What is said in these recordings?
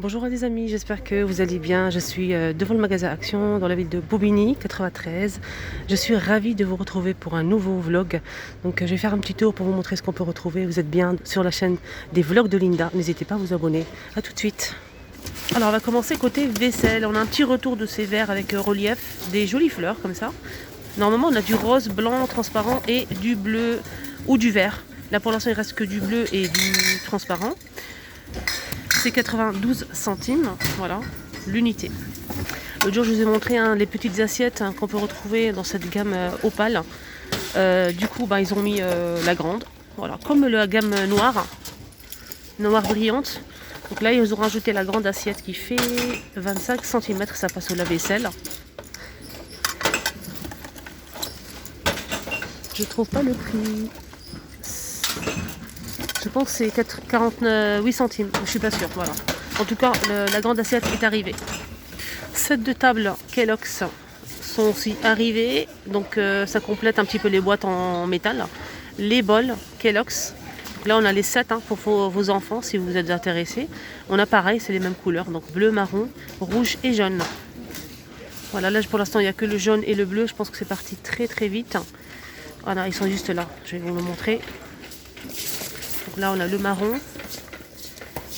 Bonjour les amis, j'espère que vous allez bien. Je suis devant le magasin Action dans la ville de Bobigny, 93. Je suis ravie de vous retrouver pour un nouveau vlog. Donc je vais faire un petit tour pour vous montrer ce qu'on peut retrouver. Vous êtes bien sur la chaîne des vlogs de Linda. N'hésitez pas à vous abonner. A tout de suite. Alors on va commencer côté vaisselle. On a un petit retour de ces verres avec relief, des jolies fleurs comme ça. Normalement on a du rose, blanc, transparent et du bleu ou du vert. Là pour l'instant il reste que du bleu et du transparent. C'est 92 centimes, voilà, l'unité. L'autre jour, je vous ai montré les petites assiettes qu'on peut retrouver dans cette gamme opale. Du coup, ils ont mis la grande, voilà, comme la gamme noire brillante. Donc là, ils ont rajouté la grande assiette qui fait 25 cm, ça passe au lave-vaisselle. Je trouve pas le prix. Je pense que c'est 48 centimes, je suis pas sûre, voilà. En tout cas, la grande assiette est arrivée. 7 de table Kellogg's sont aussi arrivés, donc ça complète un petit peu les boîtes en métal. Les bols Kellogg's, donc là on a les 7 pour vos enfants si vous êtes intéressés. On a pareil, c'est les mêmes couleurs, donc bleu, marron, rouge et jaune. Voilà, là pour l'instant il n'y a que le jaune et le bleu, je pense que c'est parti très très vite. Voilà, ils sont juste là, je vais vous le montrer. Donc là on a le marron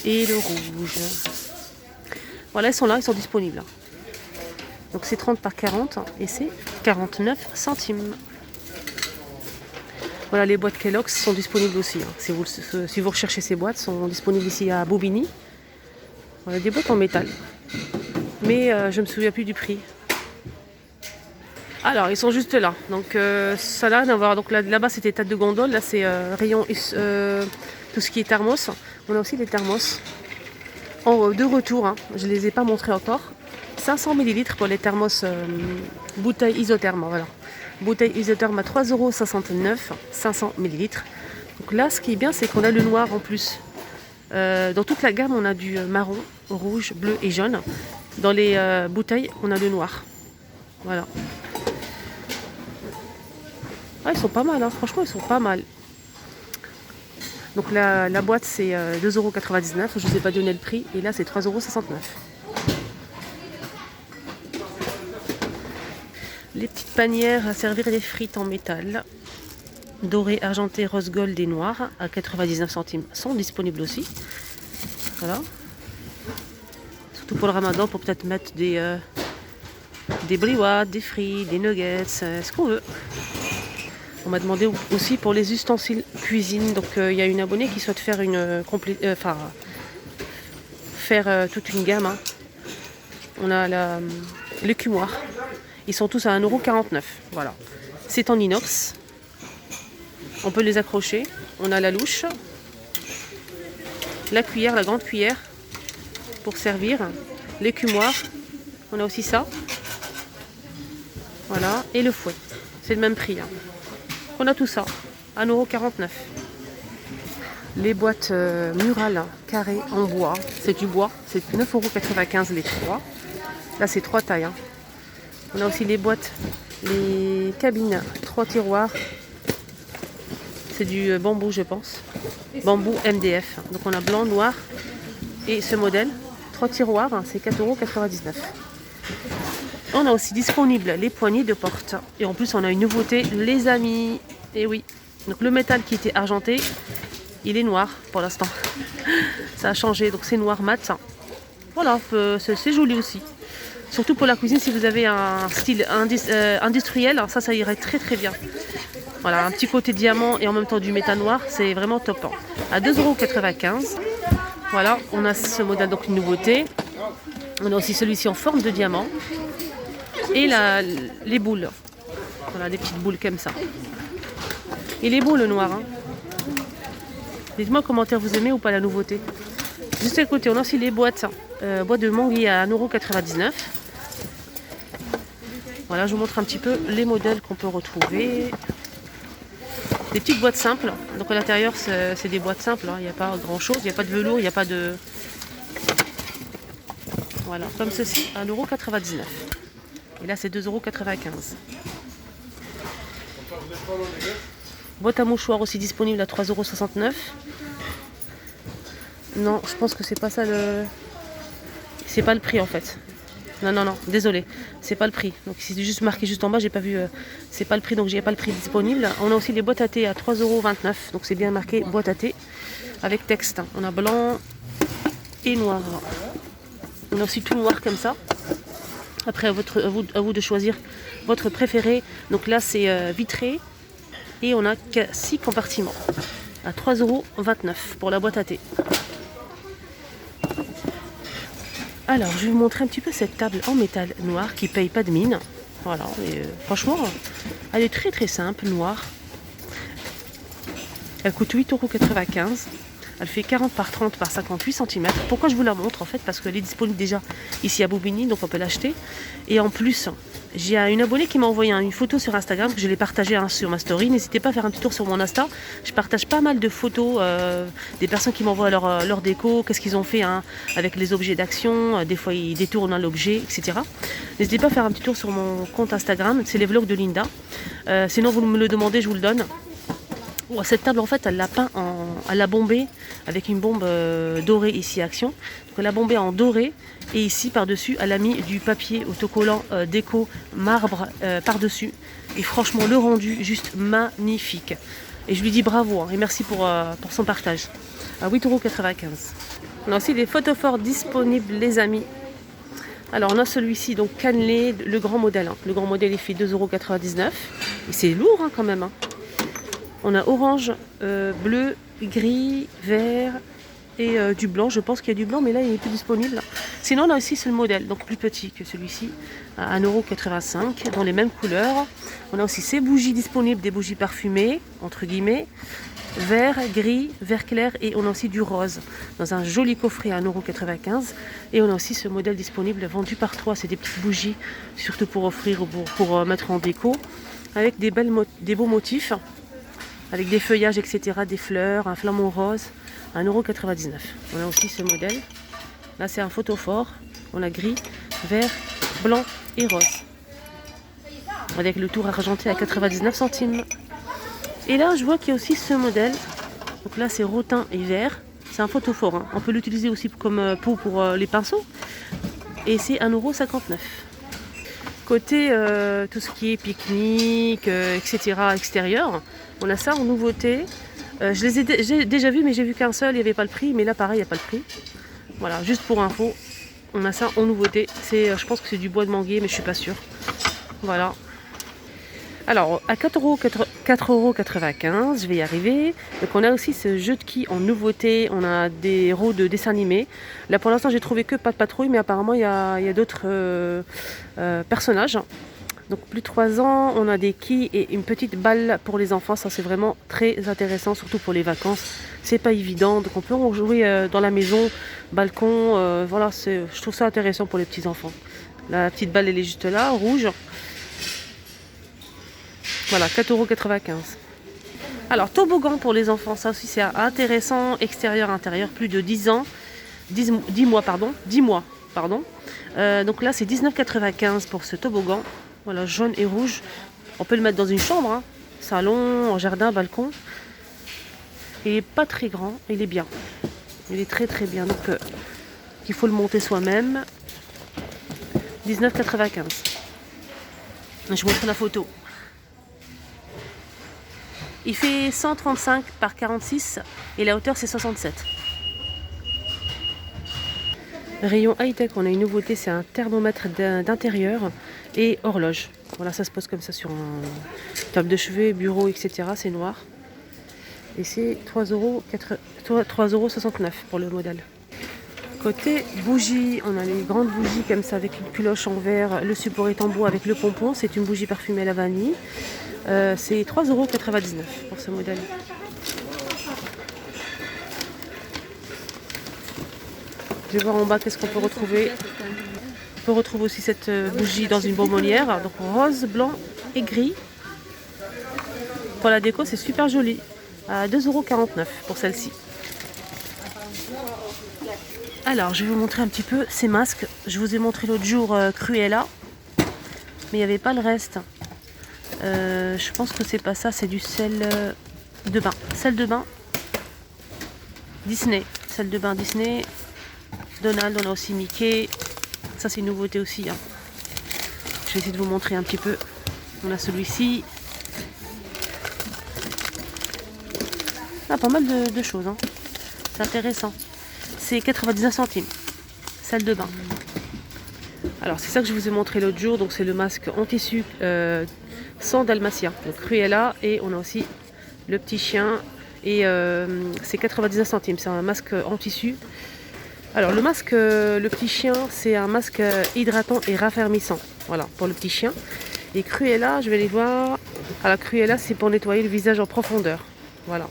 et le rouge. Voilà, ils sont là, ils sont disponibles. Donc c'est 30 par 40 et c'est 49 centimes. Voilà, les boîtes Kellogg's sont disponibles aussi. Si vous recherchez ces boîtes, sont disponibles ici à Bobigny. Voilà, des boîtes en métal. Mais je ne me souviens plus du prix. Alors, ils sont juste là. Donc ça là, donc là-bas c'était tête de gondole. Là c'est rayon tout ce qui est thermos. On a aussi des thermos de retour. Je ne les ai pas montrés encore. 500 ml pour les thermos bouteille isotherme. Voilà. Bouteille isotherme à 3,69 €, 500 ml. Donc là, ce qui est bien, c'est qu'on a le noir en plus. Dans toute la gamme, on a du marron, rouge, bleu et jaune. Dans les bouteilles, on a le noir. Voilà. Ah, ils sont pas mal, franchement, ils sont pas mal. Donc la boîte, c'est 2,99 €. Je ne vous ai pas donné le prix. Et là, c'est 3,69 €. Les petites panières à servir les frites en métal, doré, argenté, rose gold et noir à 99 centimes sont disponibles aussi. Voilà. Surtout pour le ramadan, pour peut-être mettre des briouades, des frites, des nuggets, ce qu'on veut. On m'a demandé aussi pour les ustensiles cuisine. Donc il y a une abonnée qui souhaite faire toute une gamme. On a le cumoir. Ils sont tous à 1,49 €. Voilà. C'est en inox. On peut les accrocher. On a la louche. La cuillère, la grande cuillère pour servir. Les cumoirs. On a aussi ça. Voilà. Et le fouet. C'est le même prix. On a tout ça. 1,49 €. Les boîtes murales carrées en bois. C'est du bois. C'est 9,95 € les 3. Là, c'est 3 tailles. On a aussi les boîtes, les cabines, 3 tiroirs. C'est du bambou, je pense. Bambou MDF. Donc on a blanc, noir et ce modèle. 3 tiroirs, c'est 4,99 €. On a aussi disponible les poignées de porte. Et en plus, on a une nouveauté, les amis. Et oui. Donc le métal qui était argenté, il est noir pour l'instant. Ça a changé, donc c'est noir mat. Voilà, c'est joli aussi. Surtout pour la cuisine, si vous avez un style industriel, ça irait très très bien. Voilà, un petit côté diamant et en même temps du métal noir, c'est vraiment top. À 2,95 €. Voilà, on a ce modèle, donc une nouveauté. On a aussi celui-ci en forme de diamant. Et les boules. Voilà, des petites boules comme ça. Il est beau le noir. Dites-moi en commentaire, vous aimez ou pas la nouveauté. Juste à côté, on a aussi les boîtes. Boîte de manguier à 1,99 €. Voilà, je vous montre un petit peu les modèles qu'on peut retrouver. Des petites boîtes simples. Donc à l'intérieur, c'est des boîtes simples. Il n'y a pas grand-chose. Il n'y a pas de velours, il n'y a pas de... Voilà, comme ceci, 1,99 €. Et là, c'est 2,95 €. Boîte à mouchoirs aussi disponible à 3,69 €. Non, je pense que c'est pas ça le... c'est pas le prix en fait. Non, non, non, désolé, c'est pas le prix. Donc c'est juste marqué juste en bas, j'ai pas vu, c'est pas le prix, donc j'ai pas le prix disponible. On a aussi les boîtes à thé à 3,29 €, donc c'est bien marqué boîte à thé avec texte. On a blanc et noir. On a aussi tout noir comme ça. Après, à vous de choisir votre préféré. Donc là, c'est vitré et on a 6 compartiments à 3,29 € pour la boîte à thé. Alors, je vais vous montrer un petit peu cette table en métal noir qui paye pas de mine. Voilà, et franchement, elle est très très simple, noire. Elle coûte 8,95 €. Elle fait 40 par 30 par 58 cm. Pourquoi je vous la montre en fait? Parce qu'elle est disponible déjà ici à Bobigny, donc on peut l'acheter. Et en plus, j'ai une abonnée qui m'a envoyé une photo sur Instagram, que je l'ai partagée sur ma story. N'hésitez pas à faire un petit tour sur mon Insta. Je partage pas mal de photos des personnes qui m'envoient leur déco, qu'est-ce qu'ils ont fait avec les objets d'action. Des fois, ils détournent l'objet, etc. N'hésitez pas à faire un petit tour sur mon compte Instagram. C'est les vlogs de Linda. Sinon, vous me le demandez, je vous le donne. Cette table en fait elle l'a bombée avec une bombe dorée ici Action. Donc elle l'a bombée en doré et ici par dessus elle a mis du papier autocollant déco marbre par dessus. Et franchement le rendu juste magnifique. Et je lui dis bravo et merci pour son partage. À 8,95 €. On a aussi des photophores disponibles les amis. Alors on a celui-ci donc cannelé, le grand modèle. Le grand modèle il fait 2,99 €. Et c'est lourd quand même. On a orange, bleu, gris, vert et du blanc. Je pense qu'il y a du blanc, mais là, il n'est plus disponible. Sinon, on a aussi ce modèle, donc plus petit que celui-ci, à 1,85 € dans les mêmes couleurs. On a aussi ces bougies disponibles, des bougies parfumées, entre guillemets, vert, gris, vert clair, et on a aussi du rose dans un joli coffret à 1,95 €. Et on a aussi ce modèle disponible vendu par 3. C'est des petites bougies, surtout pour offrir ou pour mettre en déco, avec des beaux motifs. Avec des feuillages, etc., des fleurs, un flamant rose, à 1,99 €. On a aussi ce modèle. Là, c'est un photophore. On a gris, vert, blanc et rose. Avec le tour argenté à 99 centimes. Et là, je vois qu'il y a aussi ce modèle. Donc là, c'est rotin et vert. C'est un photophore. On peut l'utiliser aussi comme pot pour les pinceaux. Et c'est 1,59 €. Côté tout ce qui est pique-nique, etc., extérieur, on a ça en nouveauté. Je les ai j'ai déjà vus, mais j'ai vu qu'un seul, il n'y avait pas le prix. Mais là, pareil, il n'y a pas le prix. Voilà, juste pour info, on a ça en nouveauté. Je pense que c'est du bois de manguier, mais je suis pas sûre. Voilà. Alors, à 4,95 €, je vais y arriver. Donc, on a aussi ce jeu de quilles en nouveauté. On a des héros de dessins animés. Là, pour l'instant, j'ai trouvé que Pas de Patrouille, mais apparemment, il y a d'autres personnages. Donc, plus de 3 ans, on a des quilles et une petite balle pour les enfants. Ça, c'est vraiment très intéressant, surtout pour les vacances. C'est pas évident. Donc, on peut en jouer dans la maison, balcon. Voilà, je trouve ça intéressant pour les petits enfants. La petite balle, elle est juste là, rouge. Voilà, 4,95 €. Alors, toboggan pour les enfants, ça aussi c'est intéressant, extérieur, intérieur, plus de 10 ans, 10 mois, pardon. Donc là, c'est 19,95 € pour ce toboggan. Voilà, jaune et rouge. On peut le mettre dans une chambre, salon, en jardin, balcon. Il n'est pas très grand, il est bien. Il est très très bien, donc il faut le monter soi-même. 19,95 €. Je vous montre la photo. Il fait 135 par 46 et la hauteur c'est 67. Rayon high-tech, on a une nouveauté, c'est un thermomètre d'intérieur et horloge. Voilà, ça se pose comme ça sur un table de chevet, bureau, etc. C'est noir. Et c'est 3,69 € pour le modèle. Côté bougie, on a les grandes bougies comme ça avec une cloche en verre. Le support est en bois avec le pompon. C'est une bougie parfumée à la vanille. C'est 3,99 € pour ce modèle. Je vais voir en bas qu'est-ce qu'on peut retrouver. On peut retrouver aussi cette bougie dans une bonbonnière. Donc rose, blanc et gris. Pour la déco, c'est super joli. À 2,49 € pour celle-ci. Alors, je vais vous montrer un petit peu ces masques. Je vous ai montré l'autre jour Cruella. Mais il n'y avait pas le reste. Je pense que c'est pas ça, c'est du sel de bain. Sel de bain Disney. Sel de bain Disney. Donald, on a aussi Mickey. Ça c'est une nouveauté aussi. Hein. Je vais essayer de vous montrer un petit peu. On a celui-ci. Ah, pas mal de choses. Hein. C'est intéressant. C'est 99 centimes. Salle de bain. Alors c'est ça que je vous ai montré l'autre jour. Donc c'est le masque en tissu sans dalmatien. Donc Cruella, et on a aussi le petit chien. Et c'est 99 centimes. C'est un masque en tissu. Alors le masque, le petit chien, c'est un masque hydratant et raffermissant. Voilà, pour le petit chien. Et Cruella, je vais les voir. Alors Cruella, c'est pour nettoyer le visage en profondeur. Voilà.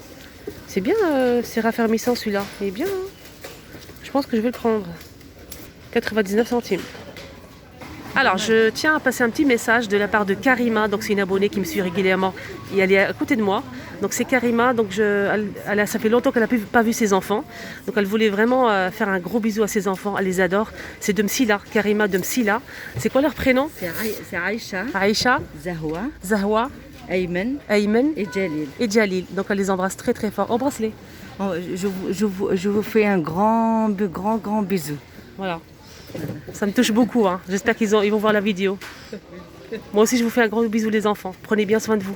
C'est bien, c'est raffermissant celui-là. Il est bien. Hein, je pense que je vais le prendre. 99 centimes. Alors, je tiens à passer un petit message de la part de Karima. Donc, c'est une abonnée qui me suit régulièrement. Et elle est à côté de moi. Donc, c'est Karima. Donc, ça fait longtemps qu'elle n'a pas vu ses enfants. Donc, elle voulait vraiment faire un gros bisou à ses enfants. Elle les adore. C'est de Msila. Karima de Msila. C'est quoi leur prénom? C'est Aïcha. Aïcha. Zahwa. Zahwa. Ayman. Ayman. Et Jalil. Et Jalil. Donc, elle les embrasse très très fort. Embrasse-les. Oh, je vous fais un grand bisou. Voilà. Ça me touche beaucoup, hein. J'espère qu'ils vont voir la vidéo. Moi aussi, je vous fais un gros bisou les enfants. Prenez bien soin de vous.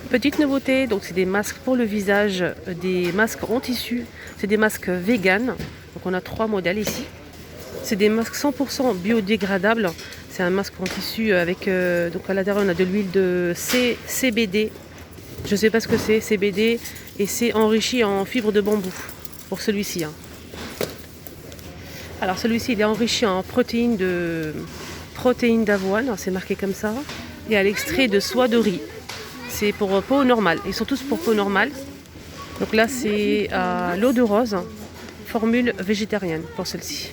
Petite nouveauté, donc c'est des masques pour le visage, des masques en tissu. C'est des masques vegan. Donc on a 3 modèles ici. C'est des masques 100% biodégradables. C'est un masque en tissu avec, donc à l'intérieur on a de l'huile de CBD. Je ne sais pas ce que c'est, CBD. Et c'est enrichi en fibres de bambou pour celui-ci. Hein. Alors celui-ci il est enrichi en protéines d'avoine, c'est marqué comme ça, et à l'extrait de soie de riz. C'est pour peau normale, ils sont tous pour peau normale. Donc là c'est à l'eau de rose, formule végétarienne pour celle-ci.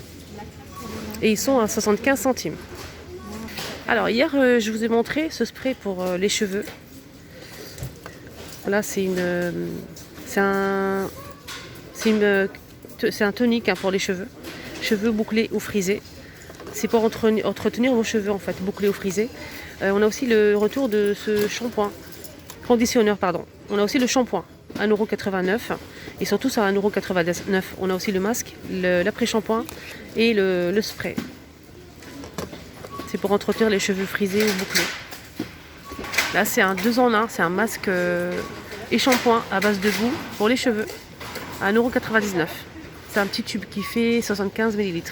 Et ils sont à 75 centimes. Alors hier je vous ai montré ce spray pour les cheveux. Là c'est un tonique hein, pour les cheveux. Cheveux bouclés ou frisés. C'est pour entretenir vos cheveux en fait, bouclés ou frisés. On a aussi le retour de ce shampoing, conditionneur pardon. On a aussi le shampoing, 1,89 €. Ils sont tous à 1,89 €. On a aussi le masque, l'après-shampoing et le spray. C'est pour entretenir les cheveux frisés ou bouclés. Là c'est un 2 en 1, c'est un masque et shampoing à base de boue pour les cheveux, à 1,99 €. C'est un petit tube qui fait 75 ml.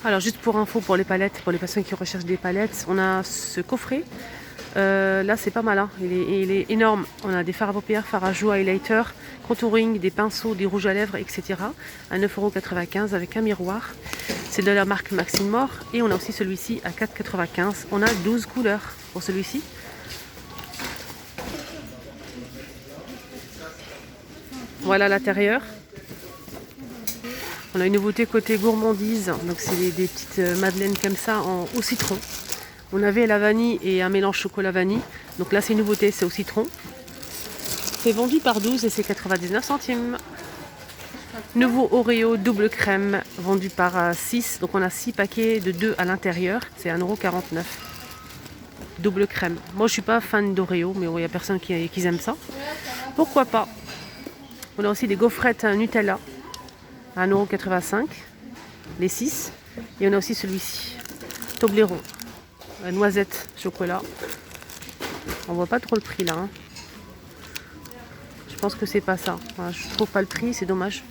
Alors juste pour info, pour les palettes, pour les personnes qui recherchent des palettes, on a ce coffret. Là c'est pas mal, hein. Il est énorme. On a des fards à paupières, fards à joues, highlighter, contouring, des pinceaux, des rouges à lèvres, etc. À 9,95 € avec un miroir. C'est de la marque Maxime Mort. Et on a aussi celui-ci à 4,95 €. On a 12 couleurs pour celui-ci. Voilà l'intérieur. On a une nouveauté côté gourmandise, donc c'est des petites madeleines comme ça au citron. On avait la vanille et un mélange chocolat-vanille, donc là c'est une nouveauté, c'est au citron. C'est vendu par 12 et c'est 99 centimes. Nouveau Oreo double crème, vendu par 6, donc on a 6 paquets de 2 à l'intérieur, c'est 1,49 €. Double crème. Moi je suis pas fan d'Oreo, mais il y a personne qui aime ça. Pourquoi pas. On a aussi des gaufrettes Nutella. 1,85 €, les 6. Et on a aussi celui-ci, Toblerone, noisette, chocolat. On voit pas trop le prix là. Hein. Je pense que c'est pas ça. Voilà, je trouve pas le prix, c'est dommage.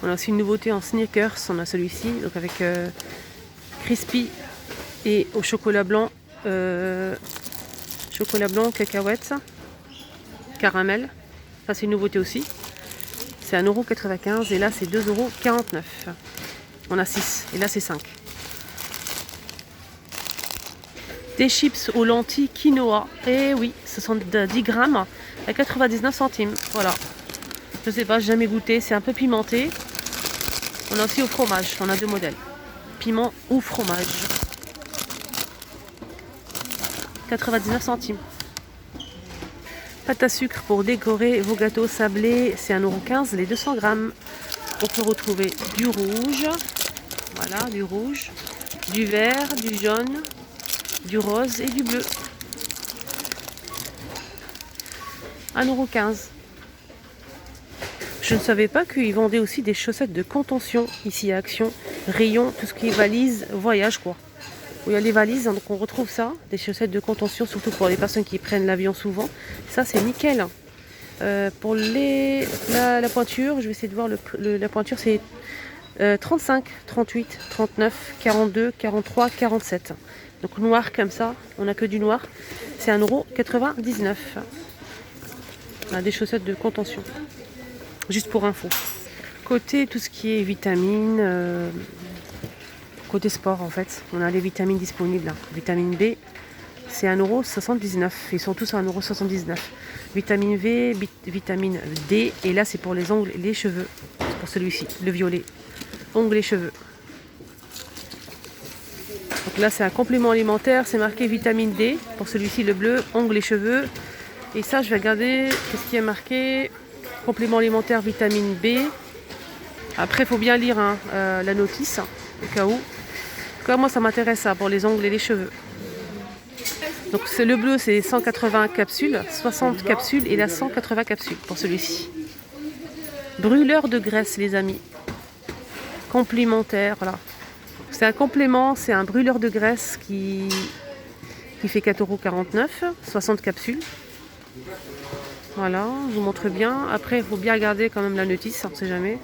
On a aussi une nouveauté en sneakers. On a celui-ci, donc avec crispy et au chocolat blanc, cacahuètes, caramel. Ça c'est une nouveauté aussi. C'est 1,95 € et là c'est 2,49 €. On a 6 et là c'est 5. Des chips aux lentilles quinoa. Et oui, ce sont de 10 grammes à 99 centimes. Voilà. Je sais pas, j'ai jamais goûté. C'est un peu pimenté. On a aussi au fromage. On a 2 modèles. Piment ou fromage. 99 centimes. Pâte à sucre pour décorer vos gâteaux sablés, c'est 1,15 € les 200 grammes. On peut retrouver du rouge, voilà, du rouge, du vert, du jaune, du rose et du bleu. 1,15 €. Je ne savais pas qu'ils vendaient aussi des chaussettes de contention ici à Action. Rayon, tout ce qui est valise, voyage quoi. Où il y a les valises, donc on retrouve ça, des chaussettes de contention, surtout pour les personnes qui prennent l'avion souvent. Ça c'est nickel. Pour la pointure, je vais essayer de voir la pointure, c'est 35, 38, 39, 42, 43, 47. Donc noir comme ça, on n'a que du noir. C'est 1,99 €. On a des chaussettes de contention. Juste pour info. Côté tout ce qui est vitamines, côté sport en fait, on a les vitamines disponibles. Là. Vitamine B, c'est 1,79 €. Ils sont tous à 1,79 €. Vitamine V, vitamine D, et là c'est pour les ongles et les cheveux. C'est pour celui-ci, le violet. Ongles et cheveux. Donc là c'est un complément alimentaire, c'est marqué vitamine D. Pour celui-ci le bleu, ongles et cheveux. Et ça je vais regarder, qu'est-ce qui est marqué. Complément alimentaire vitamine B. Après il faut bien lire hein, la notice, au cas où. Comme moi ça m'intéresse ça, pour les ongles et les cheveux. Donc c'est le bleu, c'est 180 capsules, 60 capsules et là 180 capsules pour celui-ci. Brûleur de graisse les amis. Complémentaire, voilà. C'est un complément, c'est un brûleur de graisse qui fait 4,49 €, 60 capsules. Voilà, je vous montre bien. Après il faut bien regarder quand même la notice, on ne sait jamais.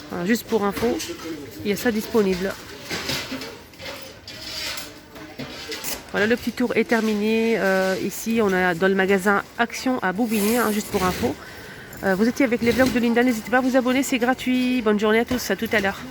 Voilà, juste pour info, il y a ça disponible. Voilà, le petit tour est terminé. Ici, on est dans le magasin Action à Bouvigny, hein, juste pour info. Vous étiez avec les vlogs de Linda, n'hésitez pas à vous abonner, c'est gratuit. Bonne journée à tous, à tout à l'heure.